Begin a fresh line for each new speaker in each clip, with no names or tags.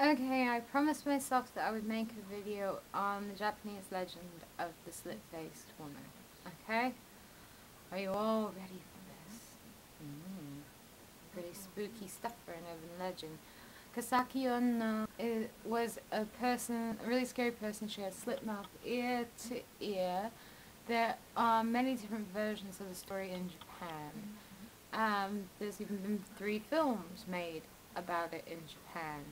Okay, I promised myself that I would make a video on the Japanese legend of the slit-faced woman. Okay? Are you all ready for this? Pretty spooky stuff for an urban legend. Kuchisake Onna was a person, a really scary person. She had slit mouth ear to ear. There are many different versions of the story in Japan. There's even been 3 films made about it in Japan.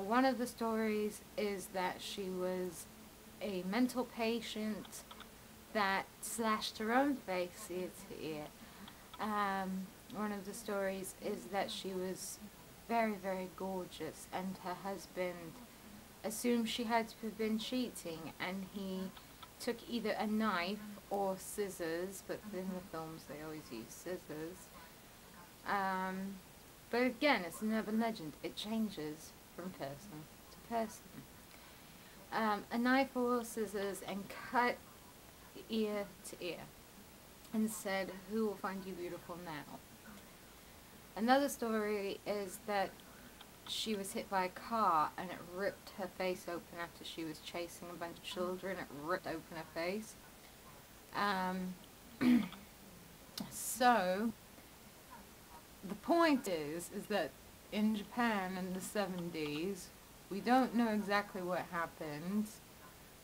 One of the stories is that she was a mental patient that slashed her own face ear to ear. One of the stories is that she was very, very gorgeous, and her husband assumed she had to have been cheating, and he took either a knife or scissors, but in the films they always use scissors. But again, it's an urban legend. It changes from person to person. A knife or scissors and cut ear to ear and said, "Who will find you beautiful now?" Another story is that she was hit by a car and it ripped her face open after she was chasing a bunch of children. It ripped open her face. So the point is that in Japan in the 70s, we don't know exactly what happened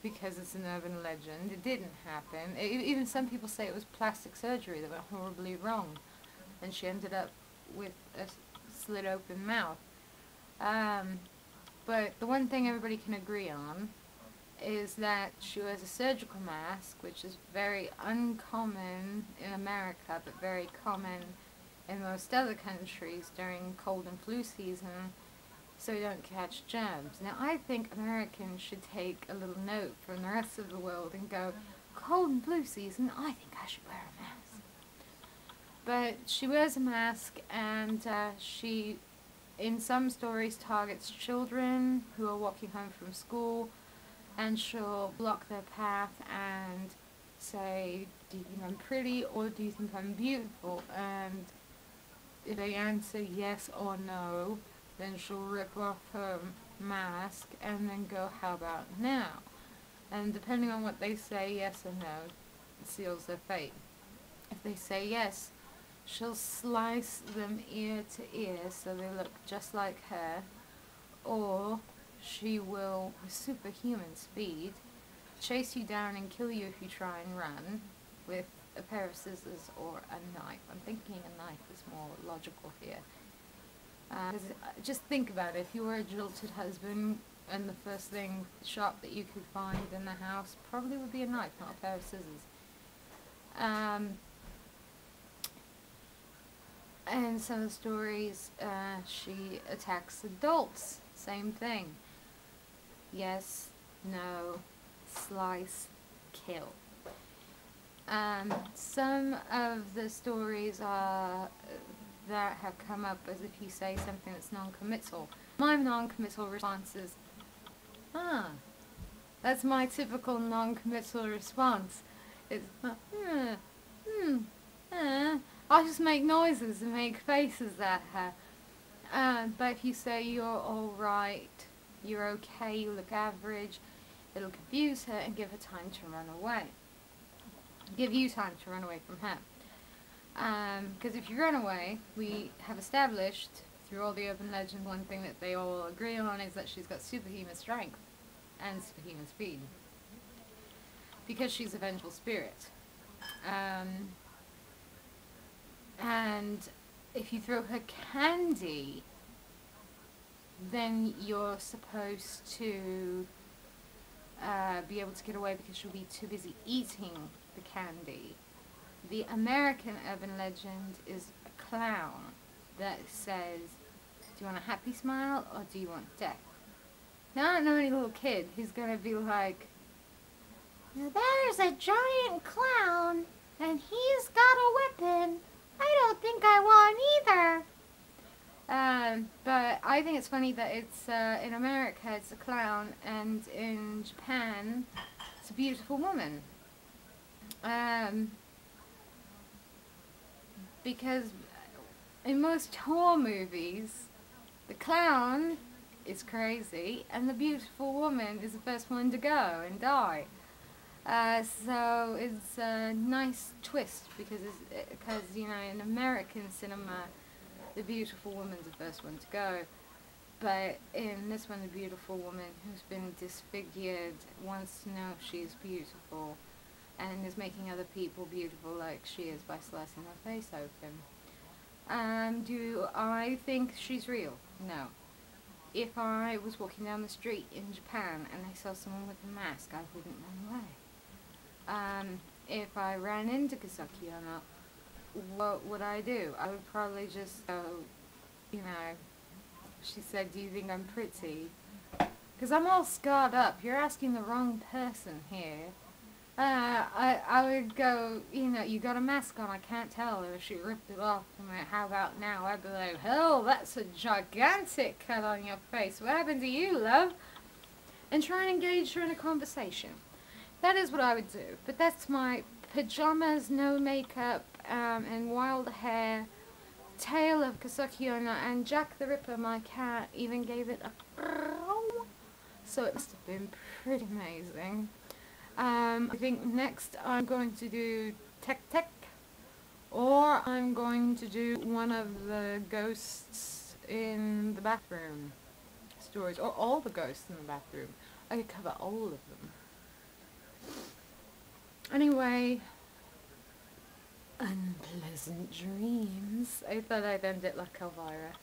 because it's an urban legend. It didn't happen. Even some people say it was plastic surgery that went horribly wrong, and she ended up with a slit open mouth. But the one thing everybody can agree on is that she wears a surgical mask, which is very uncommon in America, but very common in most other countries during cold and flu season, so you don't catch germs. Now, I think Americans should take a little note from the rest of the world and go, cold and flu season, I think I should wear a mask. But she wears a mask, and she, in some stories, targets children who are walking home from school, and she'll block their path and say, "Do you think I'm pretty, or do you think I'm beautiful?" And if they answer yes or no, then she'll rip off her mask and then go, "How about now?" And depending on what they say, yes or no, it seals their fate. If they say yes, she'll slice them ear to ear so they look just like her, or she will, with superhuman speed, chase you down and kill you if you try and run with a pair of scissors or a knife. I'm thinking a knife is more logical here. Just think about it. If you were a jilted husband and the first thing sharp that you could find in the house probably would be a knife, not a pair of scissors. And some of the stories, she attacks adults. Same thing. Yes, no, slice, kill. Some of the stories are that have come up as if you say something that's non-committal. My non-committal response is, that's my typical non-committal response. It's, I'll just make noises and make faces at her. But if you say you're alright, you're okay, you look average, it'll confuse her and give her time to run away. Give you time to run away from her. Because if you run away, we have established through all the urban legends, one thing that they all agree on is that she's got superhuman strength and superhuman speed. Because she's a vengeful spirit. And if you throw her candy, then you're supposed to be able to get away because she'll be too busy eating the candy. The American urban legend is a clown that says, "Do you want a happy smile or do you want death?" Now, I don't know any little kid who's going to be like, "There's a giant clown and he's got a weapon. I don't think I want either." But I think it's funny that it's in America it's a clown, and in Japan it's a beautiful woman. Because in most horror movies, the clown is crazy, and the beautiful woman is the first one to go and die. So it's a nice twist because you know, in American cinema, the beautiful woman's the first one to go. But in this one, the beautiful woman who's been disfigured wants to know if she's beautiful and is making other people beautiful like she is by slicing her face open. Do I think she's real? No. If I was walking down the street in Japan and I saw someone with a mask, I wouldn't run away. If I ran into Kuchisake Onna, what would I do? I would probably just go, you know, she said, do you think I'm pretty? Because I'm all scarred up. You're asking the wrong person here. I would go, you know, you got a mask on, I can't tell if she ripped it off. I'm like, how about now? I'd be like, hell, that's a gigantic cut on your face. What happened to you, love? And try and engage her in a conversation. That is what I would do. But that's my pajamas, no makeup, and wild hair tale of Kuchisake Onna, and Jack the Ripper, my cat, even gave it a so it must have been pretty amazing. I think next I'm going to do Tech Tech, or I'm going to do one of the ghosts in the bathroom stories, or all the ghosts in the bathroom. I could cover all of them. Anyway, unpleasant dreams. I thought I'd end it like Elvira.